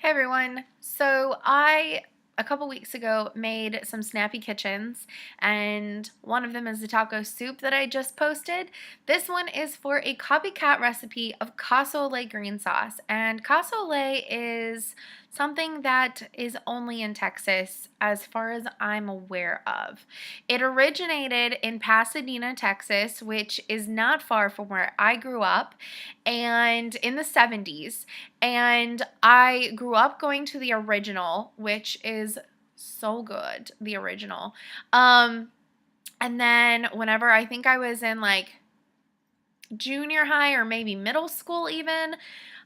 Hey everyone. A couple weeks ago made some snappy kitchens, and one of them is the taco soup that I just posted. This one is for a copycat recipe of Casa Ole green sauce, and Casa Ole is something that is only in Texas as far as I'm aware of. It originated in Pasadena, Texas, which is not far from where I grew up, and in the 70s. And I grew up going to the original, which is so good, the original. And then whenever I think I was in like junior high or maybe middle school even,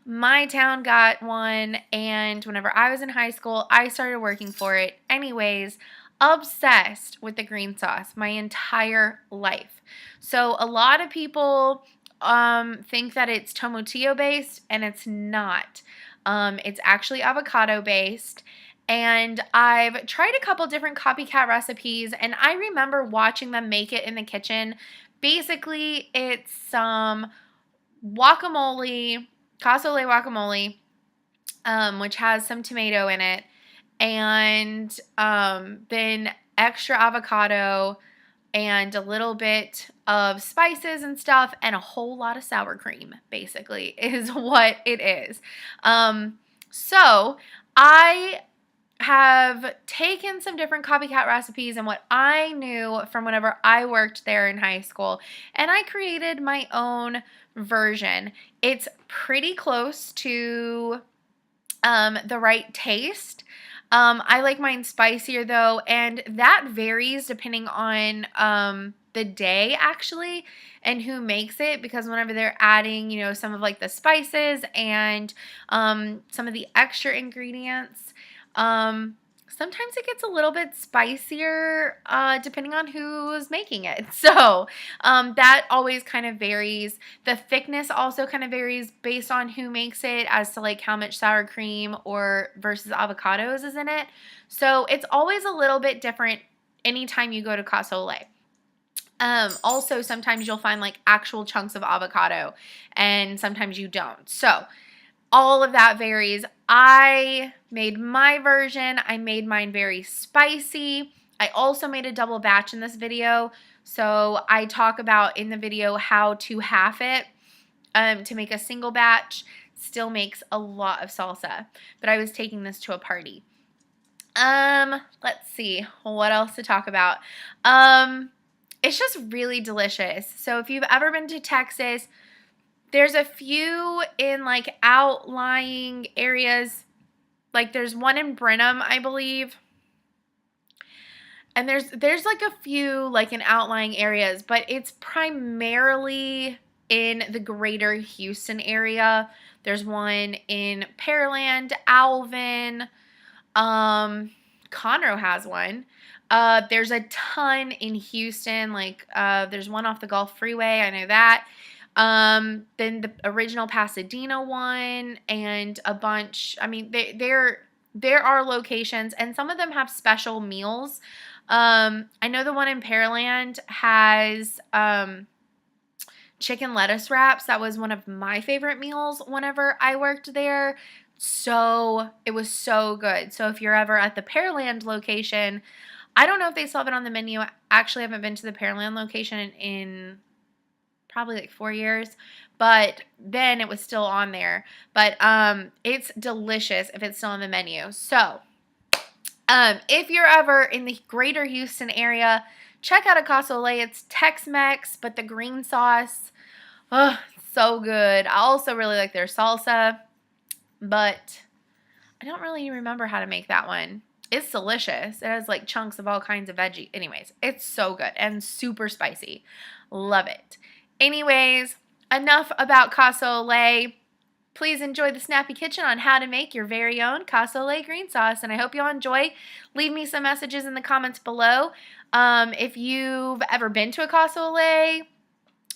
my town got one, and whenever I was in high school, I started working for it. Anyways, obsessed with the green sauce my entire life. So a lot of people think that it's tomatillo based, and it's not. It's actually avocado based. And I've tried a couple different copycat recipes, and I remember watching them make it in the kitchen. Basically, it's some guacamole, Casa Ole guacamole, which has some tomato in it, and then extra avocado and a little bit of spices and stuff, and a whole lot of sour cream, basically, is what it is. So I have taken some different copycat recipes and what I knew from whenever I worked there in high school, and I created my own version. It's pretty close to the right taste. I like mine spicier though, and that varies depending on the day actually and who makes it, because whenever they're adding, some of like the spices and some of the extra ingredients, sometimes it gets a little bit spicier depending on who's making it. So that always kind of varies. The thickness also kind of varies based on who makes it as to like how much sour cream or versus avocados is in it. So it's always a little bit different anytime you go to Casa Ole. Also, sometimes you'll find like actual chunks of avocado, and sometimes you don't. So all of that varies. I made my version. I made mine very spicy. I also made a double batch in this video. So I talk about in the video how to half it to make a single batch. Still makes a lot of salsa. But I was taking this to a party. Let's see what else to talk about. It's just really delicious. So if you've ever been to Texas, there's a few in like outlying areas. Like there's one in Brenham, I believe. And there's like a few like in outlying areas, but it's primarily in the greater Houston area. There's one in Pearland, Alvin, Conroe has one. There's a ton in Houston. Like there's one off the Gulf Freeway. I know that. Then the original Pasadena one, and a bunch. I mean, there are locations, and some of them have special meals. I know the one in Pearland has chicken lettuce wraps. That was one of my favorite meals whenever I worked there. So it was so good. So if you're ever at the Pearland location, I don't know if they still have it on the menu. Actually, I haven't been to the Pearland location in probably like 4 years, but then it was still on there. But it's delicious if it's still on the menu. So if you're ever in the greater Houston area, check out a Casa Ole. It's Tex-Mex, but the green sauce, oh, so good. I also really like their salsa, but I don't really remember how to make that one. It's delicious. It has like chunks of all kinds of veggie. Anyways, it's so good and super spicy. Love it. Anyways, enough about Casa Ole. Please enjoy the Snappy Kitchen on how to make your very own Casa Ole green sauce, and I hope you'll enjoy. Leave me some messages in the comments below. If you've ever been to a Casa Ole,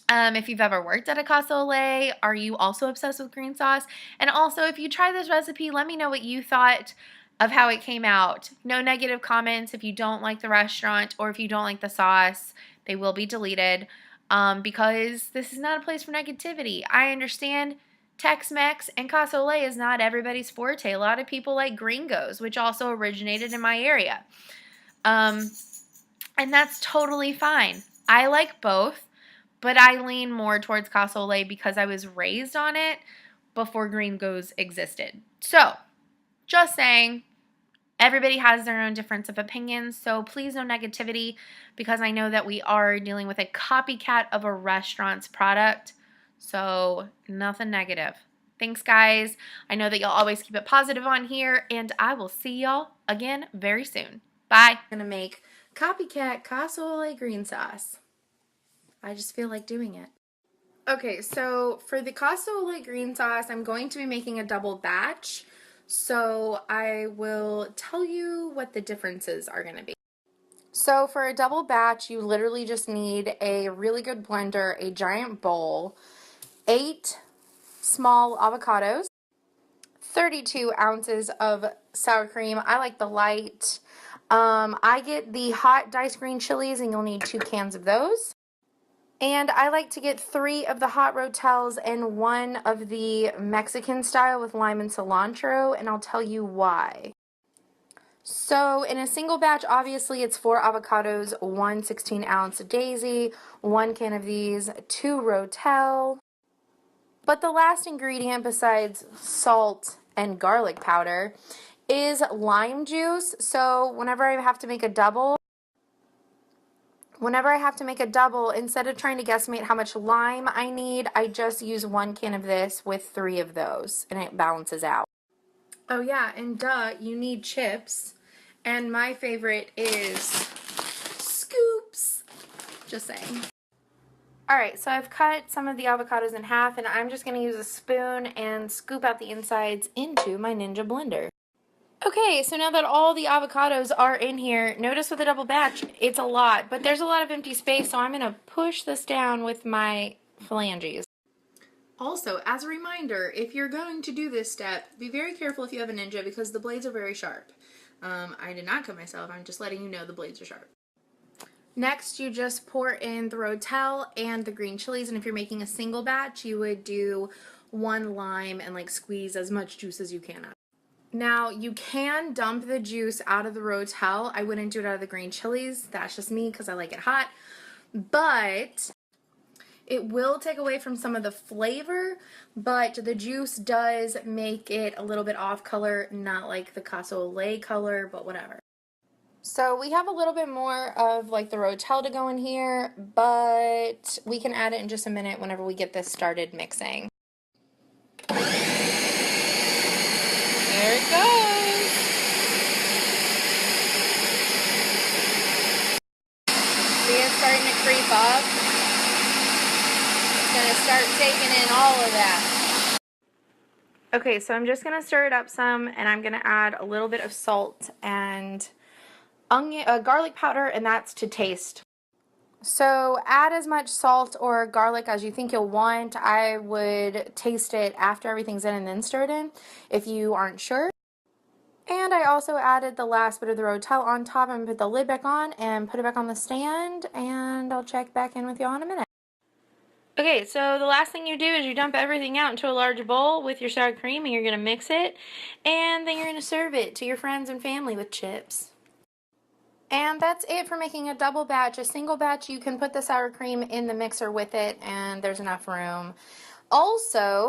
if you've ever worked at a Casa Ole, are you also obsessed with green sauce? And also, if you try this recipe, let me know what you thought of how it came out. No negative comments if you don't like the restaurant or if you don't like the sauce. They will be deleted because this is not a place for negativity. I understand Tex-Mex and Casa Ole is not everybody's forte. A lot of people like gringos, which also originated in my area. And that's totally fine. I like both, but I lean more towards Casa Ole because I was raised on it before gringos existed. So, just saying, everybody has their own difference of opinions, so please no negativity because I know that we are dealing with a copycat of a restaurant's product, so nothing negative. Thanks, guys. I know that you'll always keep it positive on here, and I will see y'all again very soon. Bye. I'm going to make Copycat Casa Ole green sauce. I just feel like doing it. Okay, so for the Casa Ole green sauce, I'm going to be making a double batch. So I will tell you what the differences are going to be. So for a double batch, you literally just need a really good blender, a giant bowl, 8 small avocados, 32 ounces of sour cream. I like the light. I get the hot diced green chilies, and you'll need 2 cans of those. And I like to get 3 of the hot rotels and 1 of the Mexican style with lime and cilantro, and I'll tell you why. So in a single batch, obviously it's 4 avocados, 1 16-ounce daisy, 1 can of these, 2 rotel. But the last ingredient besides salt and garlic powder is lime juice. So whenever I have to make a double, instead of trying to guesstimate how much lime I need, I just use 1 can of this with 3 of those, and it balances out. Oh yeah, and duh, you need chips, and my favorite is scoops. Just saying. Alright, so I've cut some of the avocados in half, and I'm just going to use a spoon and scoop out the insides into my Ninja blender. Okay, so now that all the avocados are in here, notice with a double batch, it's a lot, but there's a lot of empty space, so I'm going to push this down with my phalanges. Also, as a reminder, if you're going to do this step, be very careful if you have a Ninja because the blades are very sharp. I did not cut myself, I'm just letting you know the blades are sharp. Next, you just pour in the rotel and the green chilies, and if you're making a single batch, you would do 1 lime and like squeeze as much juice as you can out. Now, you can dump the juice out of the rotel. I wouldn't do it out of the green chilies. That's just me because I like it hot. But it will take away from some of the flavor, but the juice does make it a little bit off color, not like the Casa Ole color, but whatever. So we have a little bit more of like the rotel to go in here, but we can add it in just a minute whenever we get this started mixing. There it goes. See, it's starting to creep up. It's going to start taking in all of that. Okay, so I'm just going to stir it up some, and I'm going to add a little bit of salt and garlic powder, and that's to taste. So add as much salt or garlic as you think you'll want. I would taste it after everything's in and then stir it in if you aren't sure. And I also added the last bit of the rotel on top and put the lid back on and put it back on the stand, and I'll check back in with y'all in a minute. Okay, so the last thing you do is you dump everything out into a large bowl with your sour cream, and you're going to mix it, and then you're going to serve it to your friends and family with chips. And that's it for making a double batch. A single batch, you can put the sour cream in the mixer with it, and there's enough room. Also,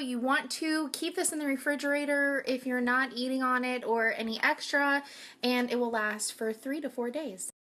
you want to keep this in the refrigerator if you're not eating on it or any extra, and it will last for 3 to 4 days.